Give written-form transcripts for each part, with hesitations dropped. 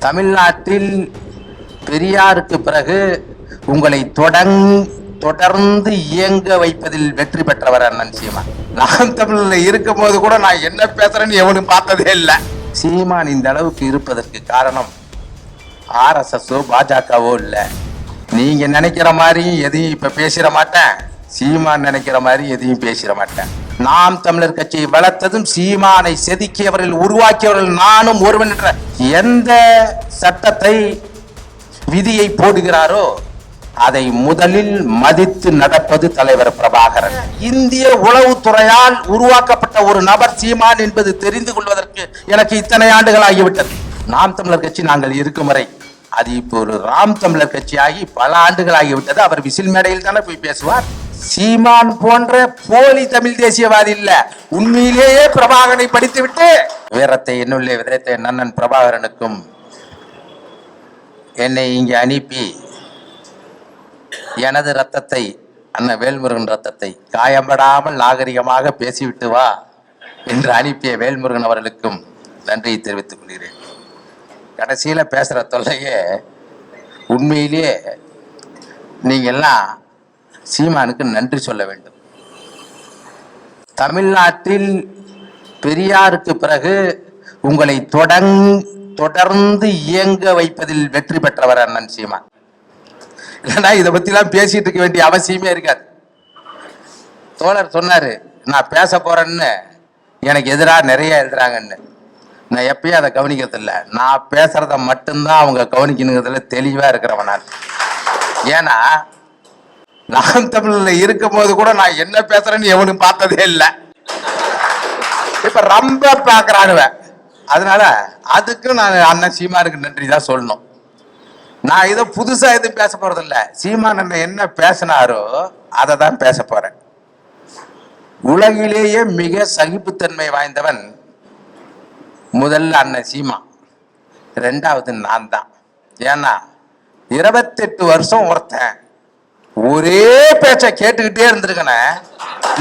தமிழ்நாட்டில் பெரியாருக்கு பிறகு உங்களை தொடர்ந்து இயங்க வைப்பதில் வெற்றி பெற்றவர் அண்ணன் சீமான். நான் தமிழ்ல இருக்கும் போது கூட நான் என்ன பேசுறேன்னு எவனும் பார்த்ததே இல்லை. சீமான் இந்த அளவுக்கு இருப்பதற்கு காரணம் ஆர்எஸ்எஸோ பாஜகவோ இல்லை. நீங்க நினைக்கிற மாதிரி எதையும் இப்ப பேசிட மாட்டேன், சீமான் நினைக்கிற மாதிரி எதையும் பேசிட மாட்டேன். நாம் தமிழர் கட்சியை வளர்த்ததும் சீமானை செதுக்கியவர்கள் உருவாக்கியவர்கள் நானும் ஒருவன் என்ற எந்த சட்டத்தை விதியை போடுகிறாரோ அதை முதலில் மதித்து நடப்பது தலைவர் பிரபாகரன். இந்திய உளவுத்துறையால் உருவாக்கப்பட்ட ஒரு நபர் சீமான் என்பது தெரிந்து கொள்வதற்கு எனக்கு இத்தனை ஆண்டுகள் ஆகிவிட்டது. நாம் தமிழர் கட்சி நாங்கள் இருக்கும் வரை, அது இப்போ ஒரு ராம் தமிழர் கட்சியாகி பல ஆண்டுகள் ஆகிவிட்டது. அவர் விசில் மேடையில் தானே போய் பேசுவார். சீமான் போன்ற போலி தமிழ் தேசியவாதி இல்ல, உண்மையிலேயே பிரபாகரனை படித்துவிட்டு வீரத்தை என்னுள்ளே விதத்தை நன்னன் பிரபாகரனுக்கும் என்னை இங்கே அனுப்பி எனது ரத்தத்தை அண்ணன் வேல்முருகன் ரத்தத்தை காயப்படாமல் நாகரிகமாக பேசிவிட்டு வா என்று அனுப்பிய வேல்முருகன் அவர்களுக்கும் நன்றியை தெரிவித்துக் கொள்கிறேன். கடைசியில பேசுற தொல்லையே உண்மையிலேயே நீங்க எல்லாம் சீமானுக்கு நன்றி சொல்ல வேண்டும். தமிழ்நாட்டில் பெரியாருக்கு பிறகு உங்களை தொடர்ந்து இயங்க வைப்பதில் வெற்றி பெற்றவர் அண்ணன் சீமான். இல்லைன்னா இதை பத்திலாம் பேசிட்டு இருக்க வேண்டிய அவசியமே இருக்காது. தோழர் சொன்னாரு, நான் பேச போறேன்னு எனக்கு எதிராக நிறைய எழுதுறாங்கன்னு. நான் எப்பயும் அதை கவனிக்கிறது இல்லை. நான் பேசுறத மட்டும்தான் அவங்க கவனிக்கணுங்கிறதுல தெளிவா இருக்கிறவன் நான். ஏன்னா நான் தமிழ்ல இருக்கும் போது கூட நான் என்ன பேசுறேன்னு எவனும் பார்த்ததே இல்லை. இப்ப ரொம்ப பாக்குறானுவ. அதனால அதுக்கு நான் அண்ணன் சீமானுக்கு நன்றி தான் சொல்லணும். நான் இதை புதுசா எதுவும் பேச போறதில்ல. சீமான் என்ன பேசினாரோ அதை தான் பேச போறேன். உலகிலேயே மிக சகிப்புத்தன்மை வாய்ந்தவன் முதல்ல அண்ணன் சீமா, ரெண்டாவது நான் தான். ஏன்னா 28 வருஷம் ஒருத்தன் ஒரே பேச்சை கேட்டுக்கிட்டே இருந்திருக்கேன்.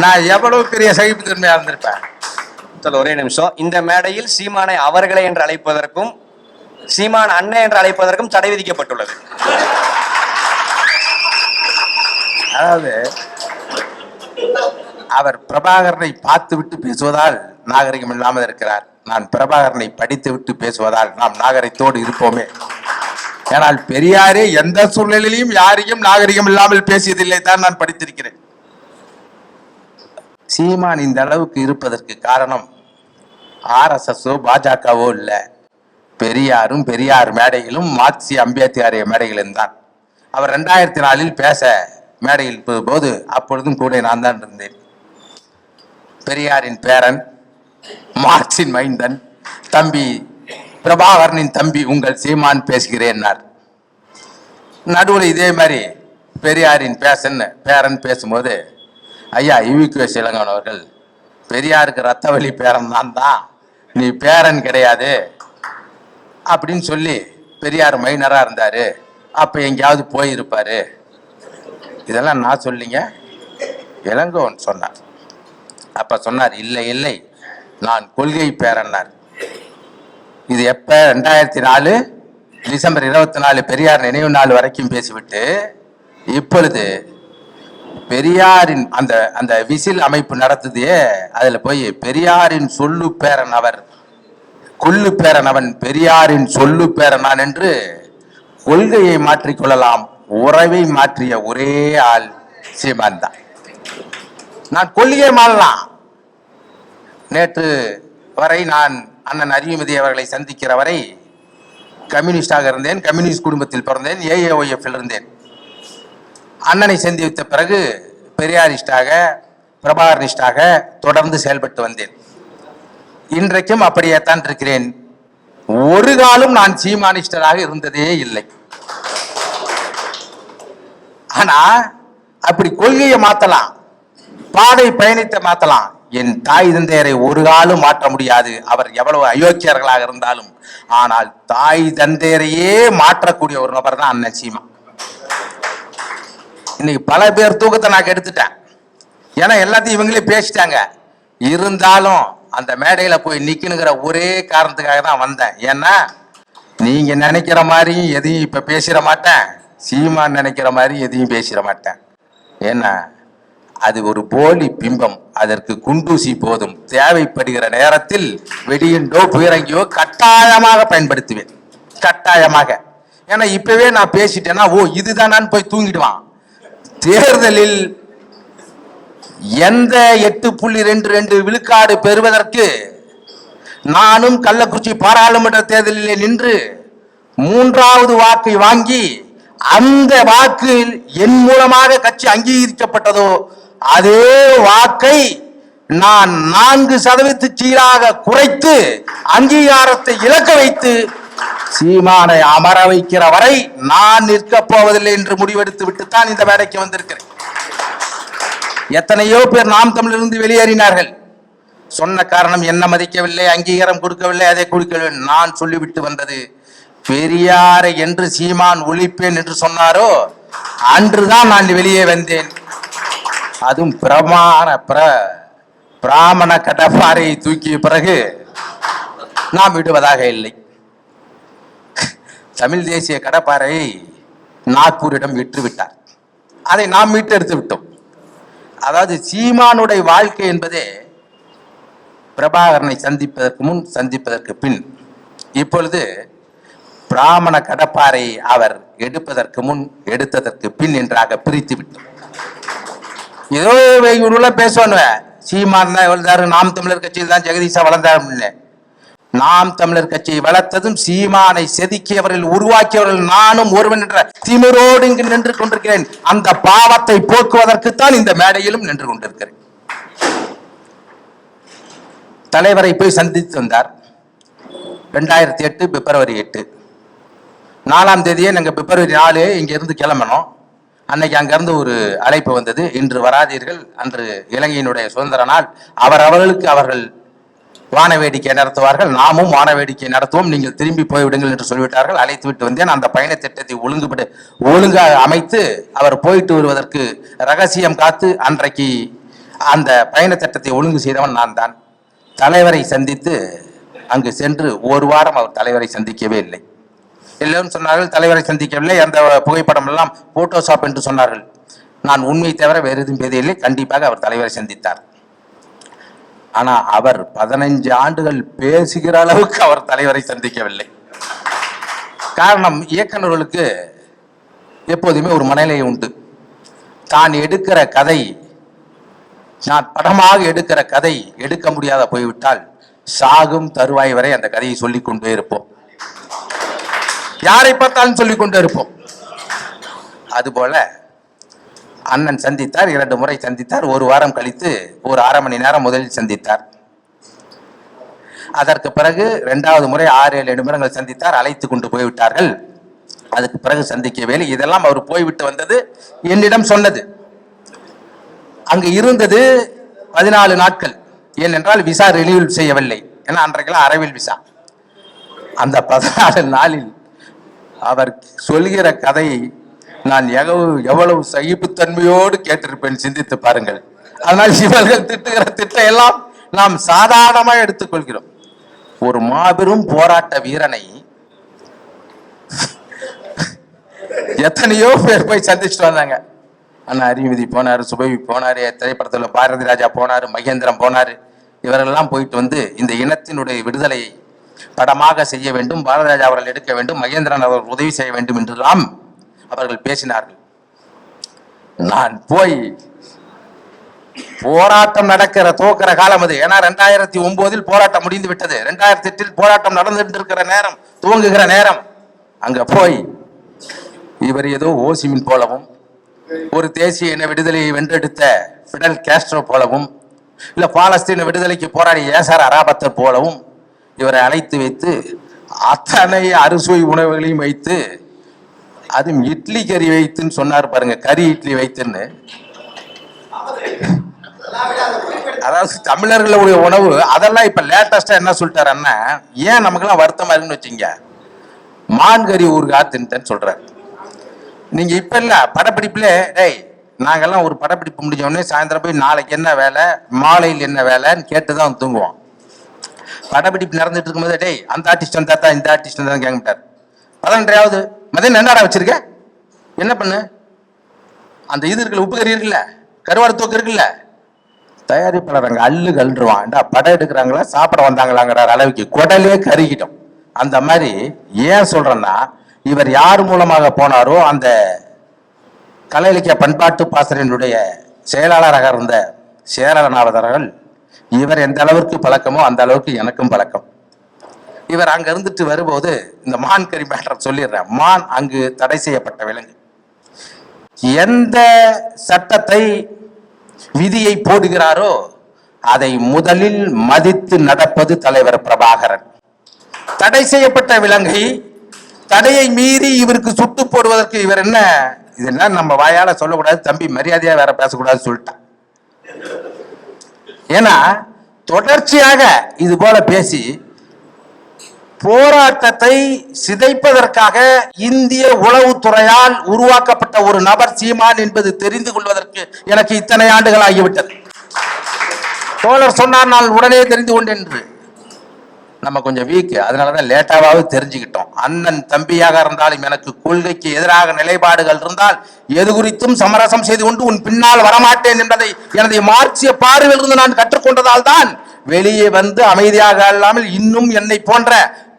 நான் எவ்வளவு பெரிய சகிப்புத்தன்மையா இருந்திருப்பேன். ஒரே நிமிஷம். இந்த மேடையில் சீமானை அவர்களை என்று அழைப்பதற்கும் சீமான் அண்ணன் என்று அழைப்பதற்கும் தடை விதிக்கப்பட்டுள்ளது. அதாவது அவர் பிரபாகரனை பார்த்து விட்டு பேசுவதால் நாகரிகம் இல்லாமல் இருக்கிறார். நான் பிரபாகரனை படித்து விட்டு பேசுவதால் நாம் நாகரிகத்தோடு இருப்போமே. ஆனால் பெரியாரே எந்த சூழ்நிலையிலும் யாரையும் நாகரிகம் இல்லாமல் பேசியதில்லை தான் நான் படித்திருக்கிறேன். சீமான் இந்த அளவுக்கு இருப்பதற்கு காரணம் ஆர்எஸ்எஸோ பாஜகவோ இல்லை, பெரியாரும் பெரியார் மேடையிலும் மார்க்சிய அம்பேத்கரிய மேடையிலும் தான். அவர் 2004 பேச மேடையில் போது அப்பொழுதும் கூட நான் தான் இருந்தேன். பெரியாரின் பேரன், மார்க்சின் மைந்தன், தம்பி பிரபாகரனின் தம்பி உங்கள் சீமான் பேசுகிறேன். நடுவில் இதே மாதிரி பெரியாரின் பேரன் பேசும்போது, ஐயா யுவிகேஎஸ் இளங்கோவன் அவர்கள், பெரியாருக்கு ரத்த வலி பேரன் தான், நீ பேரன் கிடையாது அப்படின்னு சொல்லி பெரியார் மைனரா இருந்தாரு, அப்ப எங்கேயாவது போயிருப்பாரு. இதெல்லாம் நான் சொல்லிங்க, இளங்கோவன் சொன்னார். அப்ப சொன்னார், இல்லை இல்லை நான் கொள்கை பேரன்னார். இது எப்ப? 2004 டிசம்பர் 24 பெரியார் நினைவு நாள் வரைக்கும் பேசிவிட்டு, இப்பொழுது பெரியாரின் அந்த விசில் அமைப்பு நடத்துதே, அதுல போய் பெரியாரின் சொல்லு பேரன் அவர், கொல்லு பேரன் அவன், பெரியாரின் சொல்லு பேரன் நான் என்று கொள்கையை மாற்றிக்கொள்ளலாம், உறவை மாற்றிய ஒரே ஆள் சீமான் தான். நான் கொள்கையை மாறலாம். நேற்று வரை நான் அண்ணன் அறிவுமதி அவர்களை சந்திக்கிற வரை கம்யூனிஸ்டாக இருந்தேன். கம்யூனிஸ்ட் குடும்பத்தில் பிறந்தேன். AAOF இருந்தேன். அண்ணனை சந்தித்த பிறகு பெரியாரிஸ்டாக பிரபாகரனிஸ்டாக தொடர்ந்து செயல்பட்டு வந்தேன். இன்றைக்கும் அப்படியே தான் இருக்கிறேன். ஒரு காலம் நான் சீமானிஸ்டராக இருந்ததே இல்லை. ஆனா அப்படி கொள்கையை மாத்தலாம், பாதை பயணித்த மாத்தலாம். என் தாய் தந்தையரை ஒரு காலம் மாற்ற முடியாது, அவர் எவ்வளவு அயோக்கியர்களாக இருந்தாலும். ஆனால் தாய் தந்தையரையே மாற்றக்கூடிய ஒரு நபர் தான் அண்ணன் சீமா. இன்னைக்கு பல பேர் தூக்கத்தை நான் கெடுத்துட்டேன். ஏன்னா எல்லாத்தையும் இவங்களே பேசிட்டாங்க. இருந்தாலும் அந்த மேடையில போய் நிக்கணுங்கிற ஒரே காரணத்துக்காக தான் வந்தேன். ஏன்னா நீங்க நினைக்கிற மாதிரி எதையும் இப்ப பேசிட மாட்டேன், சீமான் நினைக்கிற மாதிரி எதையும் பேசிட மாட்டேன். ஏன்னா அது ஒரு போலி பிம்பம், அதற்கு குண்டூசி போதும். தேவைப்படுகிற நேரத்தில் வெடியுண்டோ பீரங்கியோ கட்டாயமாக பயன்படுத்துவேன், கட்டாயமாக. ஏன்னா இப்பவே நான் பேசிட்டேன்னா ஓ இதுதான் போய் தூங்கிடுவான். தேர்தலில் எந்த 8.22 விழுக்காடு பெறுவதற்கு நானும் கள்ளக்குறிச்சி பாராளுமன்ற தேர்தலில் நின்று 3வது வாக்கை வாங்கி அந்த வாக்கில் என் மூலமாக கட்சி அங்கீகரிக்கப்பட்டதோ அதே வாக்கை நான் 4% சீராக குறைத்து அங்கீகாரத்தை இழக்க வைத்து சீமானை அமர வைக்கிற வரை நான் நிற்கப் போவதில்லை என்று முடிவெடுத்து விட்டுத்தான் இந்த வேலைக்கு வந்திருக்கிறேன். எத்தனையோ பேர் நாம் தமிழிலிருந்து வெளியேறினார்கள். சொன்ன காரணம் என்ன மதிக்கவில்லை, அங்கீகாரம் கொடுக்கவில்லை, அதை கொடுக்கவில்லை. நான் சொல்லிவிட்டு வந்தது, பெரியாரை என்று சீமான் ஒழிப்பேன் என்று சொன்னாரோ அன்றுதான் நான் வெளியே வந்தேன். அதுவும் பிராமண கடப்பாரை தூக்கிய பிறகு நாம் விடுவதாக இல்லை. தமிழ் தேசிய கடப்பாரை நாக்பூரிடம் விற்றுவிட்டார், அதை நாம் மீட்டெடுத்து விட்டோம். அதாவது சீமானுடைய வாழ்க்கை என்பதே பிரபாகரனை சந்திப்பதற்கு முன், சந்திப்பதற்கு பின். இப்பொழுது பிராமண கடப்பாரை அவர் எடுப்பதற்கு முன், எடுத்ததற்கு பின் என்றாக பிரித்து விட்டோம். ஏதோ இவருள்ள பேசுவானுவேன், சீமான் தான் வளர்ந்தாரு, நாம் தமிழர் கட்சியில் தான் ஜெகதீஷா வளர்ந்தார். நாம் தமிழர் கட்சியை வளர்த்ததும் சீமானை செதுக்கியவர்கள், உருவாக்கியவர்கள் நானும் ஒருவன் என்ற திமிரோடு இங்கு நின்று கொண்டிருக்கிறேன். அந்த பாவத்தை போக்குவதற்குத்தான் இந்த மேடையிலும் நின்று கொண்டிருக்கிறேன். தலைவரை போய் சந்தித்து வந்தார் 2008 பிப்ரவரி 8. 4ஆம் தேதியே நாங்கள் பிப்ரவரி 4 இங்க இருந்து கிளம்பணும். அன்னைக்கு அங்கிருந்து ஒரு அழைப்பு வந்தது, இன்று வராதீர்கள், அன்று இலங்கையினுடைய சுதந்திர நாள், அவர்களுக்கு அவர்கள் வான வேடிக்கை நடத்துவார்கள், நாமும் வான வேடிக்கை நடத்துவோம், நீங்கள் திரும்பி போய்விடுங்கள் என்று சொல்லிவிட்டார்கள். அழைத்து விட்டு வந்தேன். அந்த பயண திட்டத்தை ஒழுங்காக அமைத்து அவர் போயிட்டு வருவதற்கு ரகசியம் காத்து அன்றைக்கு அந்த பயண திட்டத்தை ஒழுங்கு செய்தவன் நான் தான். தலைவரை சந்தித்து அங்கு சென்று ஒரு வாரம் அவர் தலைவரை சந்திக்கவே இல்லை. எல்லோரும் சொன்னார்கள் தலைவரை சந்திக்கவில்லை, அந்த புகைப்படம் எல்லாம் போட்டோஷாப் என்று சொன்னார்கள். நான் உண்மை தவிர வேறு எதுவும் பேசவில்லை. கண்டிப்பாக அவர் தலைவரை சந்தித்தார். ஆனா அவர் 15 ஆண்டுகள் பேசுகிற அளவுக்கு அவர் தலைவரை சந்திக்கவில்லை. காரணம், இயக்குநர்களுக்கு எப்போதுமே ஒரு மனநிலை உண்டு. தான் எடுக்கிற கதை, நான் படமாக எடுக்கிற கதை எடுக்க முடியாத போய்விட்டால் சாகும் தருவாய் வரை அந்த கதையை சொல்லிக் கொண்டே இருப்போம், யாரை பார்த்தாலும் சொல்லிக் கொண்டே இருப்போம். அதுபோல அண்ணன் சந்தித்தார், 2 முறை சந்தித்தார். ஒரு வாரம் கழித்து ஒரு 1/2 மணி நேரம் முதலில் சந்தித்தார். அதற்கு பிறகு 2வது முறை 6-7 நிமிடங்கள் சந்தித்தார். அழைத்து கொண்டு போய்விட்டார்கள். அதுக்கு பிறகு சந்திக்கவில்லை. இதெல்லாம் அவர் போய்விட்டு வந்தது என்னிடம் சொன்னது. அங்கு இருந்தது 14 நாட்கள். ஏனென்றால் விசா ரினியூவல் செய்யவில்லை, ஏன்னா அன்றைக்கெல்லாம் அறவில் விசா. அந்த 14 நாளில் அவர் சொல்கிற கதையை நான் எவ்வளவு சகிப்புத்தன்மையோடு கேட்டிருப்பேன், சிந்தித்து பாருங்கள். அதனால் இவர்கள் திட்டுகிற திட்டம் எல்லாம் நாம் சாதாரணமாக எடுத்துக்கொள்கிறோம். ஒரு மாபெரும் போராட்ட வீரனை எத்தனையோ பேர் போய் சந்திச்சுட்டு வந்தாங்க. அண்ணா அறிவிதி போனாரு, சுபவி போனாரு, திரைப்படத்தில் பாரதி ராஜா போனாரு, மகேந்திரன் போனாரு. இவரெல்லாம் போயிட்டு வந்து இந்த இனத்தினுடைய விடுதலையை படமாக செய்ய வேண்டும், பாரதி ராஜா அவர்கள் எடுக்க வேண்டும், மகேந்திரன் அவர்கள் உதவி செய்ய வேண்டும் என்றெல்லாம் அவர்கள் பேசினார்கள். நான் போய் போராட்டம் நடக்கிற துவக்கிற காலம் அது. ஏன்னா 2009 போராட்டம் முடிந்து விட்டது. 2008 போராட்டம் நடந்துட்டு இருக்கிற நேரம், துவங்குகிற நேரம். அங்க போய் இவர் ஏதோ ஓசிமின் போலவும், ஒரு தேசிய இன விடுதலையை வென்றெடுத்த பிடல் காஸ்ட்ரோ போலவும், இல்ல பாலஸ்தீன விடுதலைக்கு போராடிய யாசர் அரபாத் போலவும் இவரை அழைத்து வைத்து அத்தனை அறுசுவை உணவுகளையும் வைத்து, அதுவும் இட்லி கறி வைத்துன்னு சொன்னார் பாருங்க, கறி இட்லி வைத்துன்னு. அதாவது தமிழர்களுடைய உணவு அதெல்லாம் இப்ப லேட்டஸ்டா என்ன சொல்லிட்டாரு அண்ணா, ஏன் நமக்கெல்லாம் வருத்தமா இருக்குன்னு வச்சுங்க, மான் கறி ஊறுகாய் தின்ட்டேன்னு சொல்றாரு. நீங்க இப்ப இல்ல படப்பிடிப்புல, டேய் நாங்கெல்லாம் ஒரு படப்பிடிப்பு முடிஞ்ச உடனே சாயந்தரம் போய் நாளைக்கு என்ன வேலை, மாலையில் என்ன வேலைன்னு கேட்டுதான் தூங்குவோம். படப்பிடிப்பு நடந்துட்டு இருக்கும்போது டேய் அந்த ஆர்டிஸ்ட் வந்தா தான் இந்த ஆர்டிஸ்ட் வந்தா கேட்க மாட்டார். 11வது மதியம் என்னடா வச்சிருக்க? என்ன பண்ணு? அந்த இது இருக்குல்ல, உப்பு கறி இருக்குல்ல, கருவாடு தூக்கு இருக்குல்ல, தயாரிப்பாளர் அங்க அள்ளு கல்றுவான். படம் எடுக்கிறாங்களா சாப்பிட வந்தாங்களாங்கிற அளவுக்கு குடலே கருகிட்டோம். அந்த மாதிரி ஏன் சொல்றேன்னா, இவர் யார் மூலமாக போனாரோ அந்த கலை இலக்கிய பண்பாட்டு பாசறையினுடைய செயலாளராக இருந்த சேரநாதர்கள், இவர் எந்த அளவிற்கு பழக்கமோ அந்த அளவுக்கு எனக்கும் பழக்கம். இவர் அங்க இருந்துட்டு வரும்போது இந்த மான் கறி மேட்டர் சொல்லிடுறேன். மான் அங்கு தடை செய்யப்பட்ட விலங்கு. எந்த சட்டத்தை விதியை போடுகிறாரோ அதை முதலில் மதித்து நடப்பது தலைவர் பிரபாகரன். தடை செய்யப்பட்ட விலங்கை தடையை மீறி இவருக்கு சுட்டு போடுவதற்கு இவர் என்ன, இதெல்லாம் நம்ம வாயால சொல்லக்கூடாது தம்பி, மரியாதையா வேற பேசக்கூடாது சொல்லிட்டான். ஏன்னா தொடர்ச்சியாக இது போல பேசி போராட்டத்தை சிதைப்பதற்காக இந்திய உளவுத்துறையால் உருவாக்கப்பட்ட ஒரு நபர் சீமான் என்பது தெரிந்து கொள்வதற்கு எனக்கு இத்தனை ஆண்டுகள் ஆகிவிட்டது. தோழர் சொன்னார் நான் உடனே தெரிந்து கொண்டேன் என்று. நம்ம கொஞ்சம் வீக், அதனாலதான் லேட்டாவது தெரிஞ்சுக்கிட்டோம். அண்ணன் தம்பியாக இருந்தாலும் எனக்கு கொள்கைக்கு எதிராக நிலைப்பாடுகள் இருந்தால் எது குறித்தும் சமரசம் செய்து கொண்டு உன் பின்னால் வரமாட்டேன் என்பதை எனது மார்க்சிய பார்வையிலிருந்து நான் கற்றுக்கொண்டதால் தான் வெளியே வந்து அமைதியாக இல்லாமல் இன்னும் என்னை போன்ற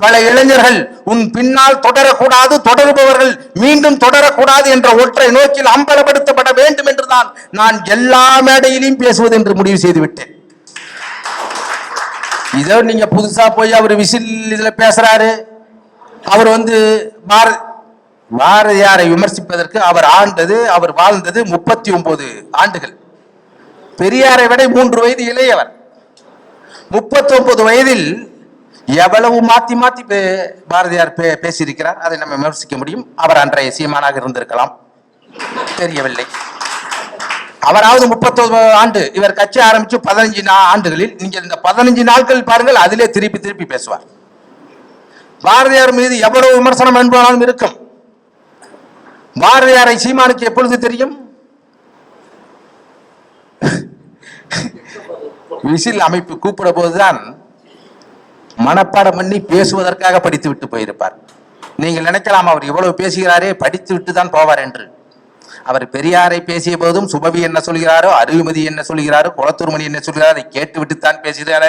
பல இளைஞர்கள் உன் பின்னால் தொடரக்கூடாது, தொடருபவர்கள் மீண்டும் தொடரக்கூடாது என்ற ஒற்றை நோக்கில் அம்பலப்படுத்தப்பட வேண்டும் என்றுதான் நான் எல்லா மேடையிலையும் பேசுவது என்று முடிவு செய்து விட்டேன். இதோ நீங்க புதுசா போய் அவர் விசில் இதுல பேசுறாரு. அவர் வந்து பாரதியாரை விமர்சிப்பதற்கு அவர் ஆண்டது, அவர் வாழ்ந்தது 39 ஆண்டுகள். பெரியாரை விட 3 வயது இளையவர். 39 வயதில் எவ்வளவு மாத்தி மாத்தி பாரதியார் பேசியிருக்கிறார், அதை நம்ம விமர்சிக்க முடியும். அவர் அன்றைய சீமானாக இருந்திருக்கலாம், தெரியவில்லை. அவராவது 39 ஆண்டு, இவர் கட்சி ஆரம்பிச்சு 15 ஆண்டுகளில் நீங்க இந்த 15 நாட்கள் பாருங்கள், அதிலே திருப்பி திருப்பி பேசுவார். பாரதியார் மீது எவ்வளவு விமர்சனம் என்பதாலும் இருக்கும். பாரதியாரை சீமானுக்கு எப்பொழுது தெரியும்? விசில் அமைப்பு கூப்பிட போதுதான் மனப்பாடம் பண்ணி பேசுவதற்காக படித்து விட்டு போயிருப்பார். நீங்கள் நினைக்கலாம் அவர் இவ்வளவு பேசுகிறாரே படித்து விட்டு தான் போவார் என்று. அவர் பெரியாரை பேசிய போதும் சுபவி என்ன சொல்கிறாரோ, அருள்மதி என்ன சொல்கிறாரோ, குளத்தூர்மணி என்ன சொல்கிறாரோ அதை கேட்டு விட்டு தான் பேசுகிறார்.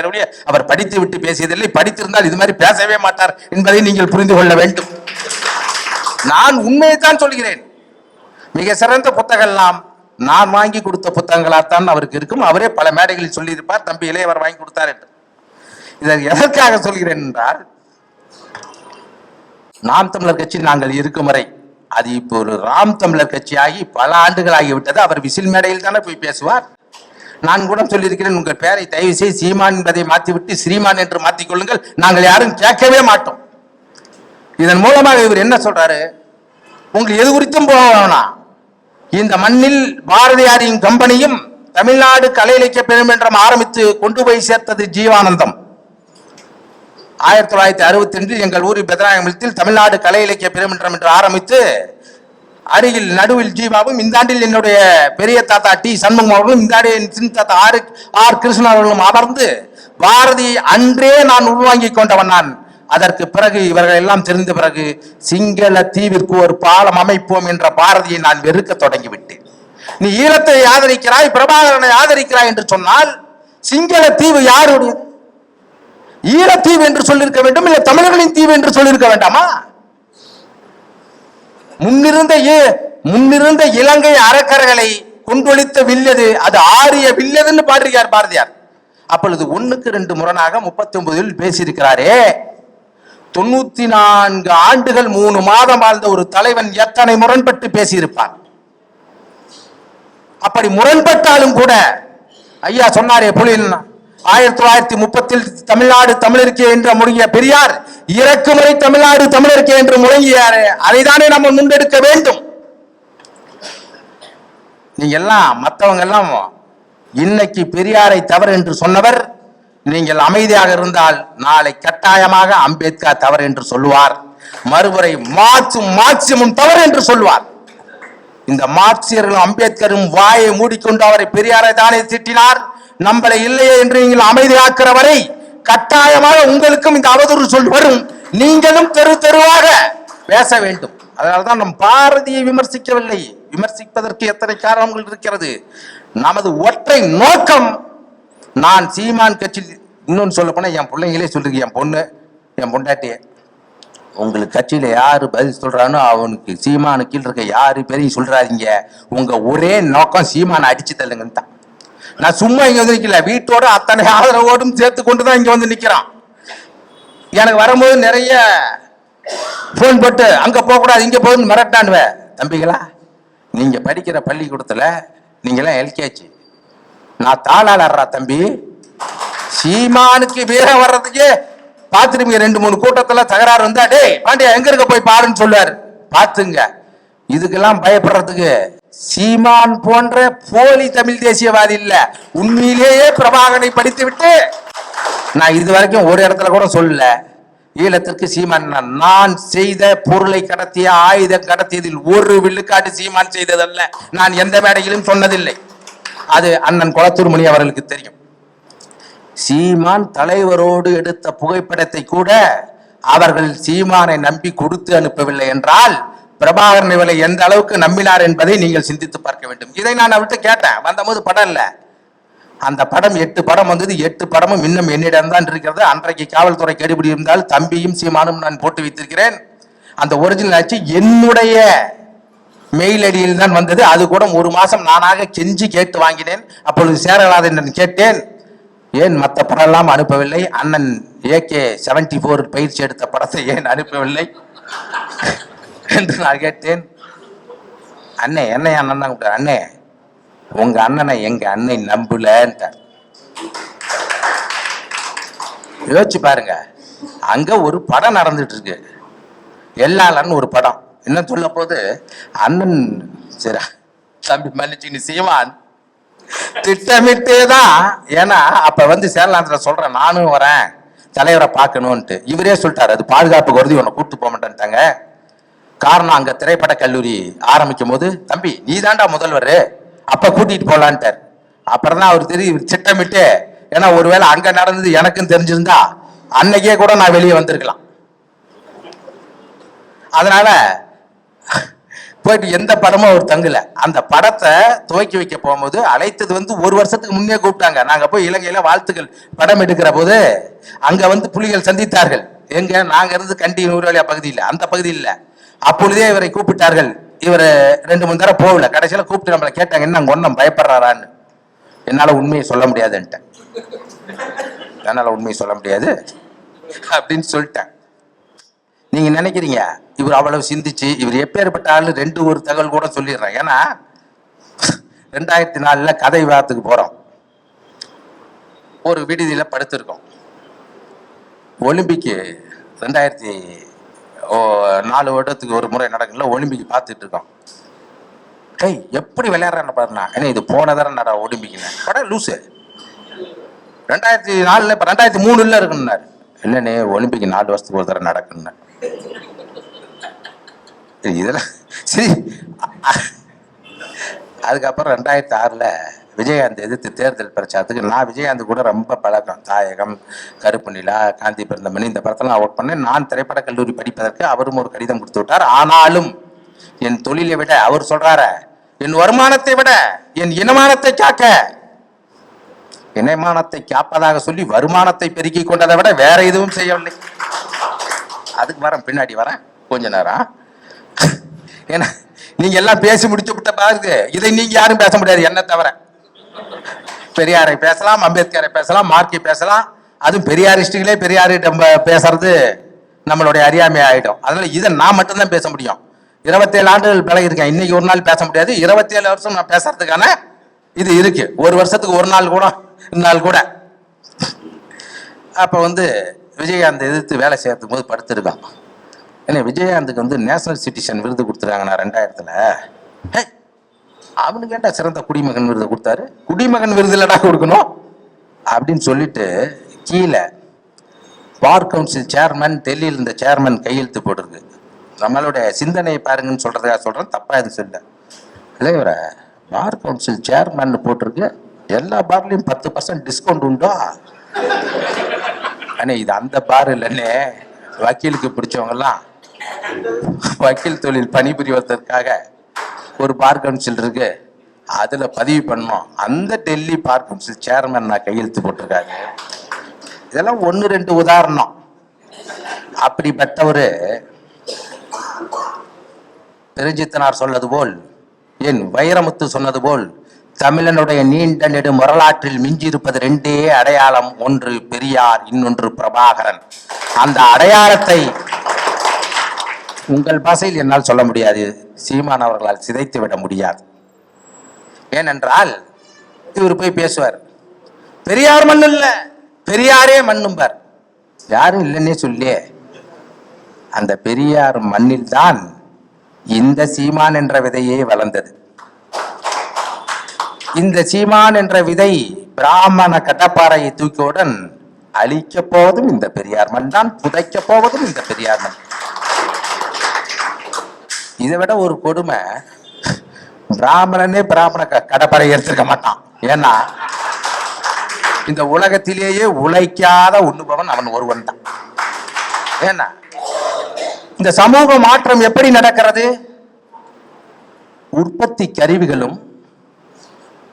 அவர் படித்து விட்டு பேசியதில்லை. படித்திருந்தால் இது மாதிரி பேசவே மாட்டார் என்பதை நீங்கள் புரிந்து கொள்ள வேண்டும். நான் உண்மையை தான் சொல்கிறேன். மிக சிறந்த புத்தகம்லாம் நான் வாங்கி கொடுத்த புத்தகங்களாத்தான் அவருக்கு இருக்கும். அவரே பல மேடைகளில் சொல்லியிருப்பார், தம்பி இளையவர் வாங்கி கொடுத்தார் என்று. இதை எதற்காக சொல்கிறேன் என்றால், நாம் தமிழர் கட்சி நாங்கள் இருக்கும் வரை, அது இப்போ ஒரு ராம் தமிழர் கட்சியாகி பல ஆண்டுகள் ஆகிவிட்டது. அவர் விசில் மேடையில் தானே போய் பேசுவார். நான் கூட சொல்லியிருக்கிறேன், உங்கள் பெயரை தயவு செய்து சீமான் என்பதை மாற்றிவிட்டு ஸ்ரீமான் என்று மாற்றிக் கொள்ளுங்கள், நாங்கள் யாரும் கேட்கவே மாட்டோம். இதன் மூலமாக இவர் என்ன சொல்றாரு, உங்களுக்கு எது குறித்தும் போக வேணாம், இந்த மண்ணில் பாரதியாரின் கம்பெனியும் தமிழ்நாடு கலை இலக்கிய பெருமன்றம் ஆரம்பித்து கொண்டு போய் சேர்த்தது ஜீவானந்தம். 1962 எங்கள் ஊரில் பெதராயமலத்தில் தமிழ்நாடு கலை இலக்கிய பெருமன்றம் என்று ஆரம்பித்து, அருகில் நடுவில் ஜீவாவும், இந்த ஆண்டில் என்னுடைய பெரிய தாத்தா டி சண்முகம் அவர்களும், இந்த ஆண்டில் சின்ன தாத்தா ஆர் கிருஷ்ணன் அவர்களும் அமர்ந்து பாரதி அன்றே நான் உள்வாங்கி கொண்டவன் நான். அதற்கு பிறகு இவர்கள் எல்லாம் தெரிந்த பிறகு சிங்கள தீவிற்கு ஒரு பாலம் அமைப்போம் என்ற பாரதியை நான் வெறுக்க தொடங்கிவிட்டேன். நீ ஈழத்தை ஆதரிக்கிறாய், பிரபாகரனை ஆதரிக்கிறாய் என்று சொன்னால் சிங்கள தீவு யாருடைய? ஈழத்தீவு என்று சொல்லியிருக்க வேண்டும், இல்லை தமிழர்களின் தீவு என்று சொல்லியிருக்க வேண்டாமா? முன்னிருந்த இலங்கை அறக்கர்களை கொண்டொழித்த வில்லது, அது ஆரிய வில்லதுன்னு பாடுகிறார் பாரதியார். அப்பொழுது 1க்கு 2 முரணாக 39 பேசியிருக்கிறாரே. 94 ஆண்டுகள் 3 மாதம் வாழ்ந்த ஒரு தலைவன் எத்தனை முரண்பட்டு பேசியிருப்பார்? அப்படி முரண்பட்டாலும் கூட ஐயா சொன்னாரே, புலியில் 1930 தமிழ்நாடு தமிழருக்கு என்று முழங்கிய பெரியார் இறக்குமுறை தமிழ்நாடு தமிழருக்கு என்று முழங்கியாரே, அதைதானே நம்ம முன்னெடுக்க வேண்டும். நீங்க எல்லாம் மற்றவங்க எல்லாம் இன்னைக்கு பெரியாரை தவறு என்று சொன்னவர், நீங்கள் அமைதியாக இருந்தால் நாளை கட்டாயமாக அம்பேத்கர் தவறு என்று சொல்லுவார். மறுமுறை மார்க்சிமும் தவறு என்று சொல்லுவார். இந்த மார்க்சியர்களும் அம்பேத்கரும் வாயை மூடிக்கொண்டு அவரை பெரியாரை தானே திட்டினார், நம்மளை இல்லையே என்று நீங்கள் அமைதியாக்குற வரை கட்டாயமாக உங்களுக்கும் இந்த அவதூறு சொல் வரும். நீங்களும் தெரு தெருவாக பேச வேண்டும். அதனால்தான் நம் பாரதியை விமர்சிக்கவில்லை. விமர்சிப்பதற்கு எத்தனை காரணங்கள் இருக்கிறது. நமது ஒற்றை நோக்கம், நான் சீமான் கட்சியில், இன்னொன்னு சொல்ல போனா என் பிள்ளைங்களே சொல்றீங்க, என் பொண்ணு, என் பொண்டாட்டிய, உங்களுக்கு கட்சியில யாரு பதில் சொல்றானோ அவனுக்கு சீமானு கீழ் இருக்க யாரு பெரிய சொல்றாதீங்க, உங்க ஒரே நோக்கம் சீமானை அடிச்சு தள்ளுங்கன்னு தான். நான் சும்மா இங்க வந்து நிக்கல, வீட்டோட அத்தனை ஆதரவோடும் சேர்த்து கொண்டுதான் இங்க வந்து நிக்கிறான். எனக்கு வரும்போது நிறைய போன் போட்டு அங்க போக கூடாது இங்க போகுதுன்னு மிரட்டானுவேன். தம்பிகளா, நீங்க படிக்கிற பள்ளிக்கூடத்துல நீங்களாம் எல்கேஜி, நான் தாளாளர்றா தம்பி. சீமானுக்கு வீரம் வர்றதுக்கு பாத்துருப்பீங்க, 2-3 கூட்டத்துல தகராறு வந்தா, டேய் பாண்டியா எங்க இருக்க போய் பாருன்னு சொல்லுவாரு. பாத்துங்க, இதுக்கெல்லாம் பயப்படுறதுக்கு சீமான் போன்ற போலி தமிழ் தேசியவாதி இல்ல, உண்மையிலேயே பிரபாகரனை படித்து விட்டு, நான் இது வரைக்கும் ஒரு இடத்துல கூட சொல்லல ஈழத்திற்கு சீமான் நான் செய்த பொருளை கடத்திய ஆயுதம் கடத்தியதில் ஒரு வில்லுக்காட்டு சீமான் செய்ததல்ல, நான் எந்த மேடையிலும் சொன்னதில்லை. அது அண்ணன் கொளத்தூர் மணி அவர்களுக்கு தெரியும். சீமான் தலைவரோடு எடுத்த புகைப்படத்தை கூட அவர்கள் சீமானை நம்பி கொடுத்து அனுப்பவில்லை என்றால் பிரபாகரன் இவரை எந்த அளவுக்கு நம்பினார் என்பதை நீங்கள் சிந்தித்து பார்க்க வேண்டும். இதை நான் அவர்கிட்ட கேட்டேன், வந்தபோது படம் இல்ல, அந்த படம் 8 படம் வந்தது, 8 படமும் இன்னும் என்னிடம் தான் இருக்கிறது. அன்றைக்கு காவல்துறை கெடுபிடி இருந்தால் தம்பியும் சீமானும் நான் போட்டு வைத்திருக்கிறேன். அந்த ஒரிஜினல் ஆச்சு என்னுடைய மெயில் ஐடியில் தான் வந்தது. அது கூட 1 மாசம் நானாக கெஞ்சி கேட்டு வாங்கினேன். அப்பொழுது சேரலாதன் கேட்டேன், ஏன் மற்ற படம் எல்லாம் அனுப்பவில்லை, அண்ணன் AK-74 பயிற்சி எடுத்த படத்தை ஏன் அனுப்பவில்லை என்று நான் கேட்டேன். அண்ணே என்னை அண்ணன் தான் கூப்பிட்டார், அண்ணே உங்க அண்ணனை எங்க அண்ணன் நம்பலன்ட்டார். யோசிச்சு பாருங்க, அங்க ஒரு படம் நடந்துட்டு இருக்கு, எல்லாலன்னு ஒரு படம். என்ன சொல்ல போது அண்ணன் சரி தம்பி மன்னிச்சு சீமான் திட்டமிட்டேதான். ஏன்னா அப்ப வந்து சேரலாந்திர சொல்றேன், நானும் வரேன் தலைவரை பார்க்கணும்ட்டு. இவரே சொல்லிட்டாரு, அது பாதுகாப்பு கருதி உன்னை கூப்பிட்டு போக மாட்டேன்ட்டாங்க. காரணம், அங்க திரைப்பட கல்லூரி ஆரம்பிக்கும் போது, தம்பி நீ தாண்டா முதல்வர், அப்ப கூட்டிட்டு போலான்ட்டார். அப்புறம் தான் அவர் தெரியும் திட்டமிட்டு. ஏன்னா ஒருவேளை அங்க நடந்தது எனக்கும் தெரிஞ்சிருந்தா அன்னைக்கே கூட நான் வெளியே வந்திருக்கலாம். அதனால போயிட்டு எந்த படமும் அவர் தங்கல. அந்த படத்தை துவக்கி வைக்க போகும்போது அழைத்தது வந்து 1 வருஷத்துக்கு முன்னே கூப்பிட்டாங்க. நாங்க போய் இலங்கையில வாழ்த்துக்கள் படம் எடுக்கிற போது அங்க வந்து புலிகள் சந்தித்தார்கள். எங்க நாங்க இருந்து கண்டி நூறாளியா பகுதியில், அந்த பகுதியில் இல்ல. அப்பொழுதே இவரை கூப்பிட்டார்கள். இவர் 2-3 தடவை போகல. கடைசியில கூப்பிட்டு நம்மளை கேட்டாங்க, என்ன ஒன்னும் பயப்படுறாரான்னு. என்னால உண்மையை சொல்ல முடியாதுன்ட்டேன். என்னால உண்மையை சொல்ல முடியாது அப்படின்னு சொல்லிட்டேன். நீங்க நினைக்கிறீங்க இவர் அவ்வளவு சிந்திச்சு, இவர் எப்பேற்பட்ட ஆளு 2 தகவல் கூட சொல்லிடுறேன். ஏன்னா 2004 கதை விவாதத்துக்கு போறோம். ஒரு விடுதியில படுத்திருக்கோம். ஒலிம்பிக்கு 2004 வருடத்துக்கு ஒரு முறை நடக்கும்ல, ஒலிம்பிக் பார்த்துட்டு இருக்கோம். டேய் எப்படி விளையாடுறான்னு பாருண்ணா, ஏன்னா இது போன தரம் நட ஒலிம்பிக்னு படம் லூசு. 2004 இப்ப 2003 இருக்குன்னாரு. இல்லைண்ணே ஒலிம்பிக் 4 வருஷத்துக்கு ஒரு தரம் நடக்குன்னு. இதெல்லாம் சரி. அதுக்கப்புறம் 2006 விஜயகாந்த் எதிர்த்து தேர்தல் பிரச்சாரத்துக்கு நான் விஜயகாந்த் கூட ரொம்ப பழக்கம். தாயகம், கருப்பு நிலா, காந்தி பிறந்த மணி, இந்த படத்தெல்லாம் ஒர்க் பண்ணேன். நான் திரைப்பட கல்லூரி படிப்பதற்கு அவரும் ஒரு கடிதம் கொடுத்து விட்டார். ஆனாலும் என் தொழிலை விட, அவர் சொல்றாரு, என் வருமானத்தை விட என் இனமானத்தை காக்க, இனமானத்தை காப்பதாக சொல்லி வருமானத்தை பெருக்கி கொண்டதை விட வேற எதுவும் செய்யவில்லை. அதுக்கு வரேன், பின்னாடி வரேன் கொஞ்ச நேரம். ஏன்னா நீங்க எல்லாம் பேசி முடிச்சு விட்ட பாருங்க, இதை நீங்க யாரும் பேச முடியாது என்ன தவிர. பெரியாரை பேசலாம், அம்பேத்கரை பேசலாம், மார்க்கை பேசலாம். அதுவும் பெரியாரிஸ்டுகளே பெரியாரிடம் பேசுறது நம்மளுடைய அறியாமை ஆயிடும். அதனால இதை நான் மட்டும்தான் பேச முடியும். 27 ஆண்டுகள் பழகி இருக்கேன். இன்னைக்கு ஒரு நாள் பேச முடியாது. 27 வருஷம் நான் பேசுறதுக்கான இது இருக்கு. 1 வருஷத்துக்கு ஒரு நாள் கூட. அப்ப வந்து விஜயகாந்த் எதிர்த்து வேலை செய்யறதுக்கு போது படுத்திருக்கான். ஏன்னா விஜயகாந்துக்கு வந்து நேஷனல் சிட்டிசன் விருது கொடுத்துருக்காங்க. நான் 2000 அவனுக்கு ஏன்டா சிறந்த குடிமகன் விருது கொடுத்தாரு, குடிமகன் விருது இல்லடா கொடுக்கணும் அப்படின்னு சொல்லிட்டு கீழே பார் கவுன்சில் சேர்மன், டெல்லியில் இருந்த சேர்மன் கையெழுத்து போட்டிருக்கு. நம்மளுடைய சிந்தனையை பாருங்கன்னு சொல்றதுக்காக சொல்றேன், தப்பா எதுவும் சொல்ல. இல்லை இவர பார் கவுன்சில் சேர்மன் போட்டிருக்கு, எல்லா பார்லையும் 10% டிஸ்கவுண்ட் உண்டோ. ஆனால் இது அந்த பார் இல்லைன்னு வக்கீலுக்கு பிடிச்சவங்கலாம் வக்கீல் தொழில் பணிபுரிவதற்காக ஒரு பார் கவுன்சில் இருக்கு, அதுல பதிவு பண்ணோம். அந்த டெல்லி பார் கவுன்சில் சேர்மன் நான் கையெழுத்து போட்டிருக்காரு. இதெல்லாம் 1-2 உதாரணம். அப்படிப்பட்டவரு பெருஞ்சித்தனார் சொன்னது போல், என் வைரமுத்து சொன்னது போல், தமிழனுடைய நீண்ட நெடு வரலாற்றில் மிஞ்சியிருப்பது 2 அடையாளம். ஒன்று பெரியார், இன்னொன்று பிரபாகரன். அந்த அடையாளத்தை உங்கள் பாஷையில் என்னால் சொல்ல முடியாது, சீமான் அவர்களால் சிதைத்து விட முடியாது. ஏனென்றால் இவர் போய் பேசுவார், பெரியார் மண்ணு இல்ல, பெரியாரே மண்ணும்பார். யாரும் இல்லைன்னே சொல்லி அந்த பெரியார் மண்ணில் தான் இந்த சீமான் என்ற விதையே வளர்ந்தது. இந்த சீமான் என்ற விதை பிராமண கடப்பாறையை தூக்கியுடன் அழிக்க போவதும் இந்த பெரியார் மண் தான், புதைக்க போவதும் இந்த பெரியார் மண். இதை விட ஒரு கொடுமை, பிராமணனே பிராமண கடப்பாறை எடுத்திருக்க மாட்டான். ஏன்னா இந்த உலகத்திலேயே உழைக்காத உண்ணுபவன் அவன் ஒருவன் தான். ஏன்னா இந்த சமூக மாற்றம் எப்படி நடக்கிறது? உற்பத்தி கருவிகளும்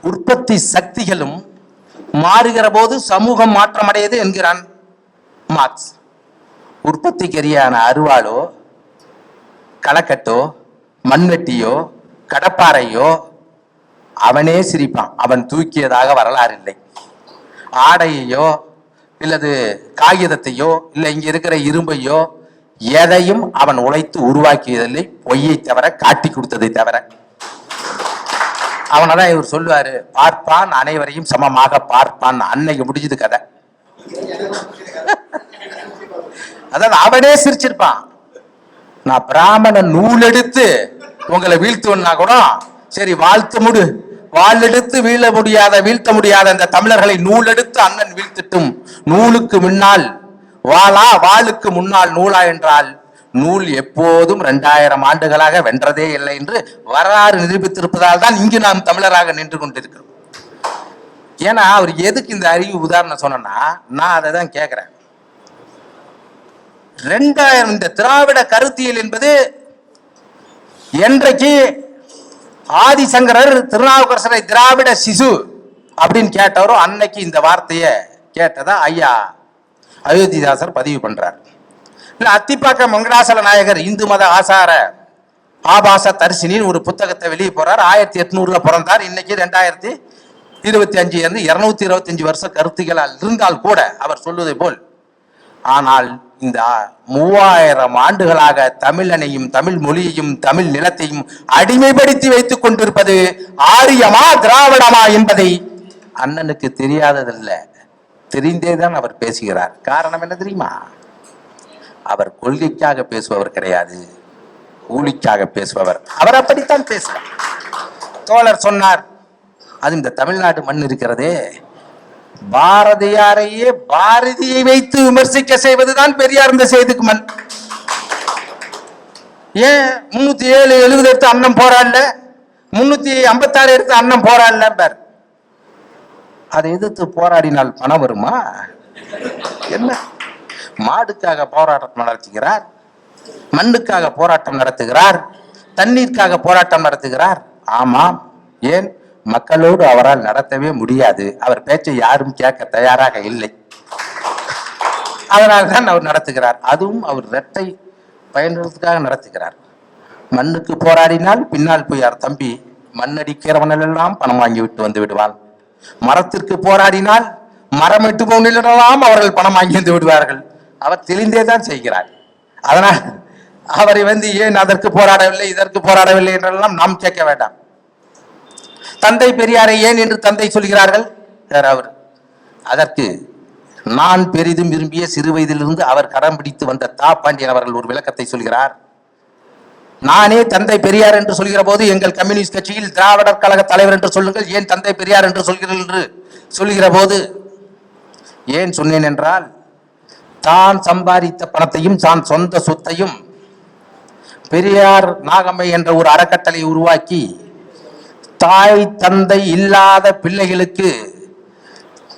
உற்பத்தி சக்திகளும் மாறுகிற போது சமூகம் மாற்றம் அடையது என்கிறான் மார்க்ஸ். உற்பத்தி கருவியான அருவாளோ களக்கட்டோ மண்வெட்டியோ கடப்பாறையோ அவனே சிரிப்பான், அவன் தூக்கியதாக வரலாறு இல்லை. ஆடையையோ இல்லது காகிதத்தையோ இல்லை இங்க இருக்கிற இரும்பையோ எதையும் அவன் உழைத்து உருவாக்கியதில்லை, பொய்யை தவிர, காட்டி கொடுத்ததை தவிர. அவனதான் இவர் சொல்லுவாரு, பார்ப்பான் அனைவரையும் சமமாக பார்ப்பான். அன்னைக்கு முடிஞ்சது கதை. அதாவது அவனே சிரிச்சிருப்பான். நான் பிராமண நூல் எடுத்து உங்களை வீழ்த்துவா கூட சரி, வாழ்த்து முடு, வாழ் எடுத்து வீழ்த்த முடியாத இந்த தமிழர்களை நூல் எடுத்து அண்ணன் வீழ்த்திட்டும். நூலுக்கு முன்னால் வாளா, வாளுக்கு முன்னால் நூலா என்றால் நூல் எப்போதும் 2000 ஆண்டுகளாக வென்றதே இல்லை என்று வரலாறு நிரூபித்திருப்பதால் தான் இங்கு நாம் தமிழராக நின்று கொண்டிருக்கிறோம். ஏன்னா அவர் எதுக்கு இந்த அறிவு உதாரணம் சொன்னா, நான் அதை தான் கேட்கிறேன். 2000 இந்த திராவிட கருத்தியல் என்பது என்றைக்கு ஆதிசங்கரர் திருநாவுக்கரசரை திராவிட சிசு அப்படின்னு கேட்டவரோ அன்னைக்கு இந்த வார்த்தையை கேட்டதா ஐயா அயோத்திதாசர் பதிவு பண்றார். இல்ல அத்திப்பாக்க மங்களாசல நாயகர் இந்து மத ஆசார ஆபாச தரிசினின்னு ஒரு புத்தகத்தை வெளியே போறார். 1800 பிறந்தார். இன்னைக்கு 2025 225 வருஷ கருத்துகளால் இருந்தால் கூட அவர் சொல்வதை போல், ஆனால் இந்த 3000 ஆண்டுகளாக தமிழனையும் தமிழ் மொழியையும் தமிழ் நிலத்தையும் அடிமைப்படுத்தி வைத்துக் கொண்டிருப்பது ஆரியமா திராவிடமா என்பதை அண்ணனுக்கு தெரியாததல்ல, தெரிந்தேதான் அவர் பேசுகிறார். காரணம் என்ன தெரியுமா? அவர் கொள்கைக்காக பேசுபவர் கிடையாது, கூலிக்காக பேசுபவர். அவர் அப்படித்தான் பேசுவார். தோழர் சொன்னார், அது இந்த தமிழ்நாடு மண் இருக்கிறதே, பாரதியாரையே பாரதியை வைத்து விமர்சிக்க செய்வதுதான் பெரியார் இந்த செய்திக்கு மண். ஏன் 307 70 எடுத்து அண்ணன் போராடல, 356 எடுத்து அண்ணன் போராடல பார். அதை எதிர்த்து போராடினால் பணம் வருமா? என்ன? மாடுக்காக போராட்டம் நடத்துகிறார், மண்ணுக்காக போராட்டம் நடத்துகிறார், தண்ணீருக்காக போராட்டம் நடத்துகிறார். ஆமாம், ஏன்? மக்களோடு அவரால் நடத்தவே முடியாது. அவர் பேச்சை யாரும் கேட்க தயாராக இல்லை. அதனால்தான் அவர் நடத்துகிறார். அதுவும் அவர் இரட்டை பயன்படுத்துக்காக நடத்துகிறார். மண்ணுக்கு போராடினால் பின்னால் போய் யார் தம்பி மண்ணடிக்கிறவனெல்லாம் பணம் வாங்கி விட்டு வந்து விடுவான். மரத்திற்கு போராடினால் மரம் வெட்டு போனெல்லாம் அவர்கள் பணம் வாங்கி வந்து விடுவார்கள். அவர் தெளிந்தேதான் செய்கிறார். அதனால் அவரை ஏன் அதற்கு போராடவில்லை இதற்கு போராடவில்லை என்றெல்லாம் நாம் கேட்க வேண்டாம். தந்தை பெரியாரை ஏன் என்று தந்தை சொல்கிறார்கள்? அவர் அதற்கு நான் பெரிதும் விரும்பிய சிறு வயதிலிருந்து அவர் கடம் பிடித்து வந்த தா பாண்டியன் அவர்கள் ஒரு விளக்கத்தை சொல்கிறார். நானே தந்தை பெரியார் என்று சொல்கிற போது எங்கள் கம்யூனிஸ்ட் கட்சியில் திராவிடர் கழக தலைவர் என்று சொல்லுங்கள், ஏன் தந்தை பெரியார் என்று சொல்கிறீர்கள் என்று சொல்கிற போது ஏன் சொன்னேன் என்றால், தான் சம்பாதித்த பணத்தையும் தான் சொந்த சொத்தையும் பெரியார் நாகம்மை என்ற ஒரு அறக்கட்டளை உருவாக்கி தாய் தந்தை இல்லாத பிள்ளைகளுக்கு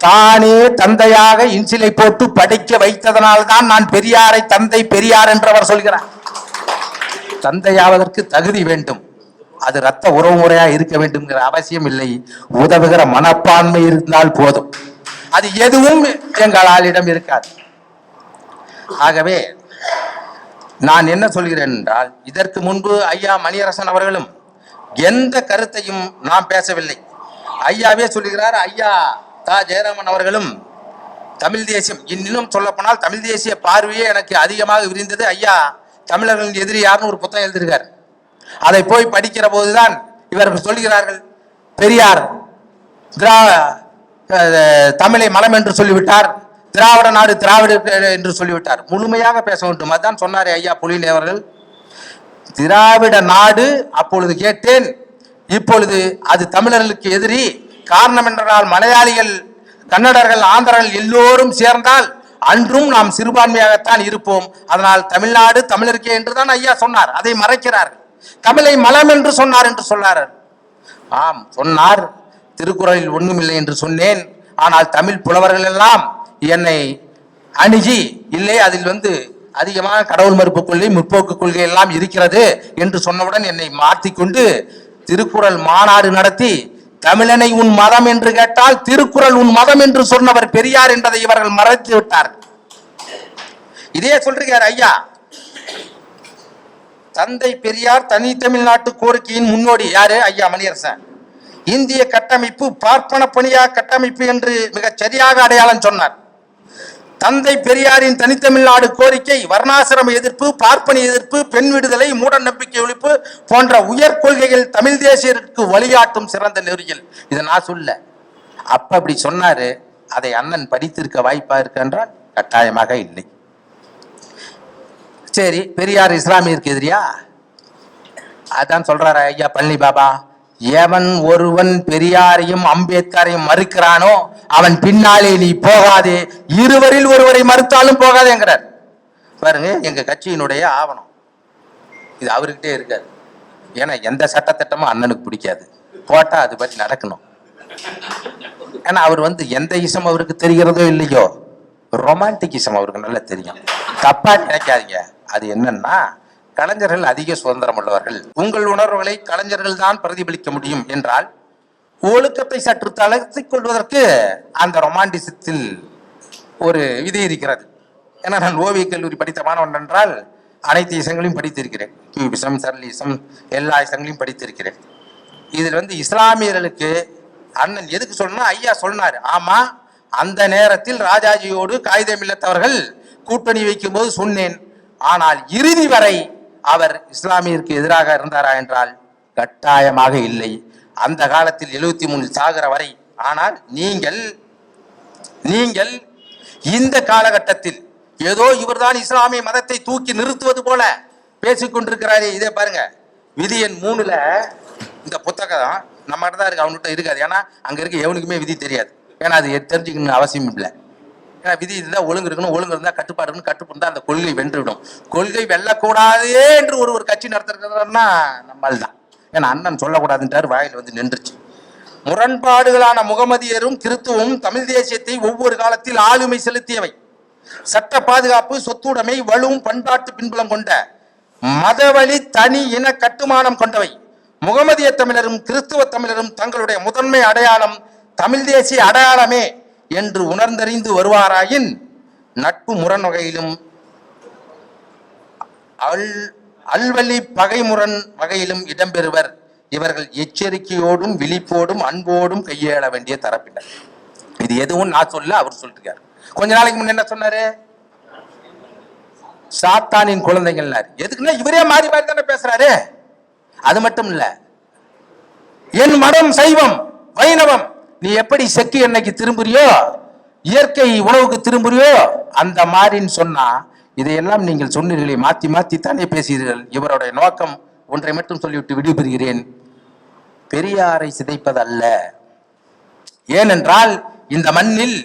தானே தந்தையாக இன்சிலை போட்டு படிக்க வைத்ததனால்தான் நான் பெரியாரை தந்தை பெரியார் என்றவர் சொல்கிறார். தந்தையாவதற்கு தகுதி வேண்டும். அது ரத்த உறவு முறையா இருக்க வேண்டும்ங்கிற அவசியம் இல்லை. உதவுகிற மனப்பான்மை இருந்தால் போதும். அது எதுவும் எங்களாலிடம் இருக்காது. ஆகவே நான் என்ன சொல்கிறேன் என்றால், இதற்கு முன்பு ஐயா மணியரசன் அவர்களும் எந்த கருத்தையும் நாம் பேசவில்லை. ஐயாவே சொல்லுகிறார். ஐயா தா ஜெயராமன் அவர்களும் தமிழ் தேசியம், இன்னும் சொல்ல போனால் தமிழ் தேசிய பார்வையே எனக்கு அதிகமாக விரிந்தது. ஐயா தமிழர்களின் எதிரி யாருன்னு ஒரு புத்தகம் எழுதியிருக்கார். அதை போய் படிக்கிற போதுதான் இவர்கள் சொல்கிறார்கள், பெரியார் தமிழை மலம் என்று சொல்லிவிட்டார், திராவிட நாடு திராவிட என்று சொல்லிவிட்டார். முழுமையாக பேச வேண்டும். அதுதான் சொன்னாரே ஐயா புலினே அவர்கள். திராவிட நாடு அப்பொழுது கேட்டேன், இப்பொழுது அது தமிழர்களுக்கு எதிரி. காரணம் என்றால் மலையாளிகள், கன்னடர்கள், ஆந்திரர்கள் எல்லோரும் சேர்ந்தால் அன்றும் நாம் சிறுபான்மையாகத்தான் இருப்போம். அதனால் தமிழ்நாடு தமிழருக்கே என்றுதான் ஐயா சொன்னார். அதை மறைக்கிறார்கள். தமிழை மலம் என்று சொன்னார் என்று சொன்னார். ஆம் சொன்னார். திருக்குறளில் ஒண்ணுமில்லை என்று சொன்னேன். ஆனால் தமிழ் புலவர்கள் எல்லாம் என்னை அணுகி, இல்லை அதில் அதிகமாக கடவுள் மறுப்பு கொள்கை, முற்போக்கு கொள்கை எல்லாம் இருக்கிறது என்று சொன்னவுடன் என்னை மாற்றிக்கொண்டு திருக்குறள் மாநாடு நடத்தி, தமிழனை உன் மதம் என்று கேட்டால் திருக்குறள் உன் மதம் என்று சொன்னவர் பெரியார் என்பதை இவர்கள் மறைத்து விட்டார். இதே சொல்றார் ஐயா. தந்தை பெரியார் தனி தமிழ்நாட்டு கோரிக்கையின் முன்னோடி யாரு? ஐயா மணியரசன். இந்திய கட்டமைப்பு பார்ப்பன பணியா கட்டமைப்பு என்று மிக சரியாக அடையாளம் சொன்னார். தந்தை பெரியாரின் தனித்தமிழ்நாடு கோரிக்கை வர்ணாசிரம எதிர்ப்பு, பார்ப்பன எதிர்ப்பு, பெண் விடுதலை, மூட நம்பிக்கை ஒழிப்பு போன்ற உயர் கொள்கைகள் தமிழ் தேசியருக்கு வழிகாட்டும் சிறந்த நெறிகள். இதை நான் சொல்ல, அப்படி சொன்னாரு. அதை அண்ணன் படித்திருக்க வாய்ப்பா இருக்கின்றால் கட்டாயமாக இல்லை. சரி, பெரியார் இஸ்லாமியருக்கு எதிரியா? அதான் சொல்றாரு ஐயா பழனி பாபா. எவன் ஒருவன் பெரியாரையும் அம்பேத்கரையும் மறுக்கிறானோ அவன் பின்னாலே நீ போகாதே, இருவரில் ஒருவரை மறுத்தாலும் போகாதேங்கிறார். பாருங்க, எங்க கட்சியினுடைய ஆவணம் இது அவர்கிட்டே இருக்காது. ஏன்னா எந்த சட்டத்திட்டமும் அண்ணனுக்கு பிடிக்காது. போட்டா அது பற்றி நடக்கணும். ஏன்னா அவர் எந்த இசம் அவருக்கு தெரிகிறதோ இல்லையோ, ரொமான்டிக் இசம் அவருக்கு நல்லா தெரியும். தப்பா நினைக்காதீங்க. அது என்னன்னா, கலைஞர்கள் அதிக சுதந்திரம் உள்ளவர்கள். உங்கள் உணர்வுகளை கலைஞர்கள் தான் பிரதிபலிக்க முடியும் என்றால், ஒழுக்கத்தை சற்று தளர்த்திக் கொள்வதற்கு அந்த ரொமான்டிசத்தில் ஒரு விதி இருக்கிறது. ஏன்னா நான் ஓவிய கல்லூரி படித்த மாணவன் என்றால் அனைத்து இசங்களையும் படித்திருக்கிறேன். கியூபிசம், சர்லிசம், எல்லா இசங்களையும் படித்திருக்கிறேன். இதில் இஸ்லாமியர்களுக்கு அண்ணன் எதுக்கு சொன்னா, ஐயா சொன்னாரு. ஆமா, அந்த நேரத்தில் ராஜாஜியோடு காகிதம் இல்லத்தவர்கள் கூட்டணி வைக்கும் போது சொன்னேன். ஆனால் இறுதி வரை அவர் இஸ்லாமியருக்கு எதிராக இருந்தாரா என்றால் கட்டாயமாக இல்லை. அந்த காலத்தில் 73 சாகிற வரை. ஆனால் நீங்கள் இந்த காலகட்டத்தில் ஏதோ இவர்தான் இஸ்லாமிய மதத்தை தூக்கி நிறுத்துவது போல பேசிக்கொண்டிருக்கிறாரே. இதே பாருங்க, விதி எண் 3ல இந்த புத்தகம் நம்ம தான் இருக்கு, அவன்கிட்ட இருக்காது. ஏன்னா அங்க இருக்க எவனுக்குமே விதி தெரியாது. ஏன்னா அது தெரிஞ்சுக்கணும்னு அவசியம் இல்லை. ஏன்னா விதி இருந்தால் ஒழுங்கு இருக்கணும், ஒழுங்கு இருந்தால் கட்டுப்பாடு இருக்கணும், கட்டுப்பாடு இருந்தால் அந்த கொள்கை வென்றுவிடும். கொள்கை வெல்லக்கூடாதே என்று ஒரு கட்சி நடத்துறதுன்னா நம்மால் தான். ஏன்னா அண்ணன் சொல்லக்கூடாதுன்றார், வாயில் நின்றுச்சு. முரண்பாடுகளான முகமதியரும் கிறித்துவமும் தமிழ் தேசியத்தை ஒவ்வொரு காலத்தில் ஆளுமை செலுத்தியவை. சட்ட பாதுகாப்பு, சொத்துடைமை, வலும், பண்பாட்டு பின்புலம் கொண்ட மதவழி தனி இன கட்டுமானம் கொண்டவை. முகமதிய தமிழரும் கிறிஸ்துவ தமிழரும் தங்களுடைய முதன்மை அடையாளம் தமிழ் தேசிய அடையாளமே என்று உணர்ந்தறிந்து வருவாராயின் நட்பு முரண் வகையிலும் அல்வழி பகைமுரண் வகையிலும் இடம்பெறுவர். இவர்கள் எச்சரிக்கையோடும் விழிப்போடும் அன்போடும் கையேள வேண்டிய தரப்பினர். இது எதுவும் நான் சொல்ல, அவர் சொல்லிருக்காரு. கொஞ்ச நாளைக்கு முன்ன என்ன சொன்னாரு? சாத்தானின் குழந்தைகள். எதுக்குன்னா இவரே மாறி மாறி தானே பேசுறாரு. அது மட்டும் இல்ல, என் மதம் சைவம், வைணவம், நீ எப்படி செக்கு எண்ணெய்க்கு திரும்புறியோ, இயற்கை உணவுக்கு திரும்புறியோ அந்த மாதிரின்னு சொன்னா, இதையெல்லாம் நீங்கள் சொன்னீர்களே, மாத்தி மாத்தி தானே பேசுகிறீர்கள். இவருடைய நோக்கம் ஒன்றை மட்டும் சொல்லிவிட்டு விடுபெறுகிறேன், பெரியாரை சிதைப்பதல்ல. ஏனென்றால் இந்த மண்ணில்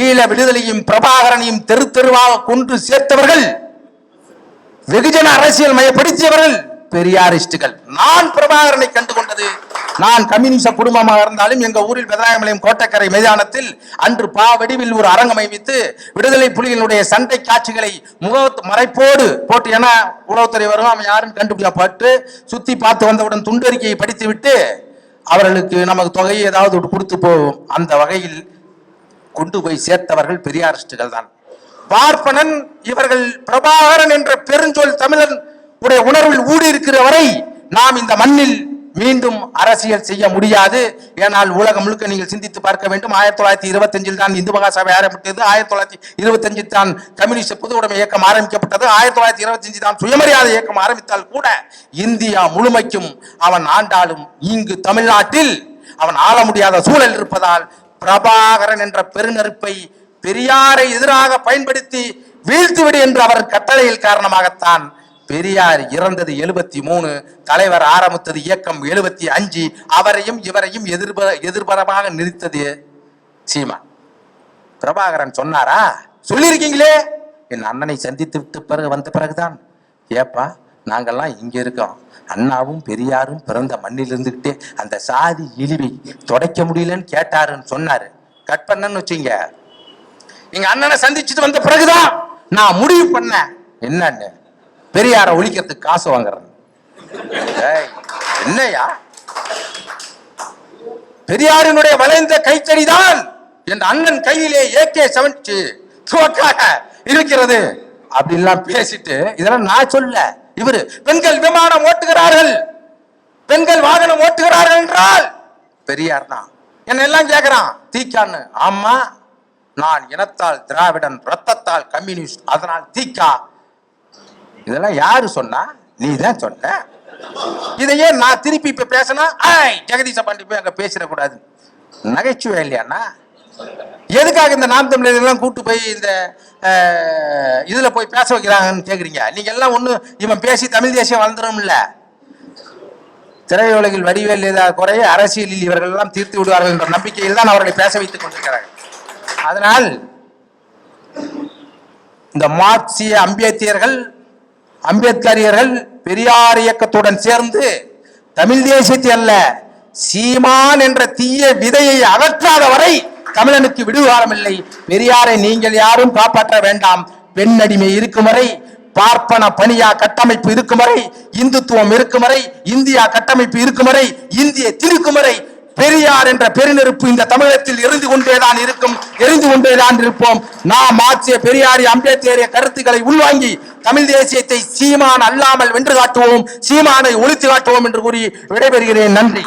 ஈழ விடுதலையும் பிரபாகரனையும் தெரு தெருவாக கொண்டு சேர்த்தவர்கள், வெகுஜன அரசியல் மயப்படுத்தியவர்கள் பெரியாரிஸ்டுகள். நான் பிரபாகரனை கண்டு கொண்டது நான் கம்யூனிச குடும்பமாக இருந்தாலும் எங்க ஊரில் பெதராயமலையம் கோட்டக்கரை மைதானத்தில் அன்று வடிவில் ஒரு அரங்கம் அமைத்து விடுதலை புலிகளுடைய சண்டை காட்சிகளை மறைப்போடு போட்டு, ஏன்னா உளவுத்துறை வரும், அவன் யாருன்னு கண்டுபிடிக்கப்பட்டு சுத்தி பார்த்து வந்தவுடன் துண்டறிக்கையை படித்து விட்டு அவர்களுக்கு நமக்கு தொகையை ஏதாவது கொடுத்து போவோம். அந்த வகையில் கொண்டு போய் சேர்த்தவர்கள் பெரியாரிஸ்டுகள் தான். பார்ப்பனன் இவர்கள் பிரபாகரன் என்ற பெருஞ்சொல் தமிழன் உடைய உணர்வில் ஊடி இருக்கிற வரை நாம் இந்த மண்ணில் மீண்டும் அரசியல் செய்ய முடியாது. ஏனால் உலகம் முழுக்க நீங்கள் சிந்தித்து பார்க்க வேண்டும். 1925 தான் இந்து மகா சபை ஆரம்பித்தது. 1925 தான் கம்யூனிஸ்ட் பொது உடைமை இயக்கம் ஆரம்பிக்கப்பட்டது. 1925 தான் சுயமரியாதை இயக்கம் ஆரம்பித்தால் கூட இந்தியா முழுமைக்கும் அவன் ஆண்டாலும் இங்கு தமிழ்நாட்டில் அவன் ஆள முடியாத சூழல் இருப்பதால் பிரபாகரன் என்ற பெருநெருப்பை பெரியாரை எதிராக பயன்படுத்தி வீழ்த்துவிடு என்று அவர் கட்டளையில் காரணமாகத்தான் பெரியார் இறந்தது 73, தலைவர் ஆரம்பித்தது இயக்கம் 75. அவரையும் இவரையும் எதிர்பரமாக நிறுத்தது சீமான். பிரபாகரன் சொன்னாரா? சொல்லியிருக்கீங்களே. என் அண்ணனை சந்தித்து விட்டு பிறகு வந்த பிறகுதான், ஏப்பா நாங்கெல்லாம் இங்க இருக்கோம், அண்ணாவும் பெரியாரும் பிறந்த மண்ணில் இருந்துகிட்டே அந்த சாதி இழிவை தொடக்க முடியலன்னு கேட்டாருன்னு சொன்னாரு. கட் பண்ணன்னு வச்சுங்க. எங்க அண்ணனை சந்திச்சுட்டு வந்த பிறகுதான் நான் முடிவு பண்ணேன் என்னன்னு, பெரியாரை ஒழிக்கிறதுக்கு காசு வாங்குறேன். என்னையா பெரியாரினுடைய வளைந்த கைத்தடிதான் என் அண்ணன் கையிலே AK-70 இருக்கிறது அப்படின்லாம் பேசிட்டு, இதெல்லாம் நான் சொல்ல, இவரு பெண்கள் விமானம் ஓட்டுகிறார்கள், பெண்கள் வாகனம் ஓட்டுகிறார்கள் என்றால் பெரியார் தான். என்ன எல்லாம் கேட்கிறான் தீக்கான்னு. ஆமா, நான் இனத்தால் திராவிடன், ரத்தத்தால் கம்யூனிஸ்ட், அதனால் தீக்கா. இதெல்லாம் யாரு சொன்னா? நீ தான் சொன்ன. இதையே நான் திருப்பி இப்ப பேசினா ஜெகதீச பாண்டி போய் அங்க பேசிடக்கூடாது, நகைச்சுவை இல்லையாண்ணா? எதுக்காக இந்த நாம் தமிழர் எல்லாம் கூட்டு போய் இந்த இதுல போய் பேச வைக்கிறாங்கன்னு கேக்குறீங்க. நீங்க எல்லாம் ஒண்ணு, இவன் பேசி தமிழ் தேசியம் வளர்ந்துடும் இல்ல. திரையுலகில் வடிவேல் ஏதாவது குறைய அரசியலில் இவர்கள் எல்லாம் தீர்த்து விடுவார்கள் என்ற நம்பிக்கையில் தான் அவர்களை பேச வைத்துக் கொண்டிருக்கிறார்கள். அதனால் இந்த மார்க்சிய அம்பேத்கரியர்கள் பெரியார் இயக்கத்துடன் சேர்ந்து தமிழ் தேசியத்தை அல்ல, சீமான் என்ற தீய விதையை அகற்றாத வரை தமிழனுக்கு விடுவாரம் இல்லை. பெரியாரை நீங்கள் யாரும் காப்பாற்ற வேண்டாம். பெண்ணடிமை இருக்கும் வரை, பார்ப்பன பணியா கட்டமைப்பு இருக்கும் வரை, இந்துத்துவம் இருக்கும் வரை, இந்தியா கட்டமைப்பு இருக்கும் வரை, இந்திய திருக்கும் வரை பெரியார் என்ற பெருநெருப்பு இந்த தமிழகத்தில் எரிந்து கொண்டேதான் இருக்கும், எரிந்து கொண்டேதான் இருப்போம். நாம் மாற்றிய பெரியாரி அம்பேத்கரிய கருத்துக்களை உள்வாங்கி தமிழ் தேசியத்தை சீமான் அல்லாமல் வென்று காட்டுவோம், சீமானை ஒழித்து காட்டுவோம் என்று கூறி விடைபெறுகிறேன். நன்றி.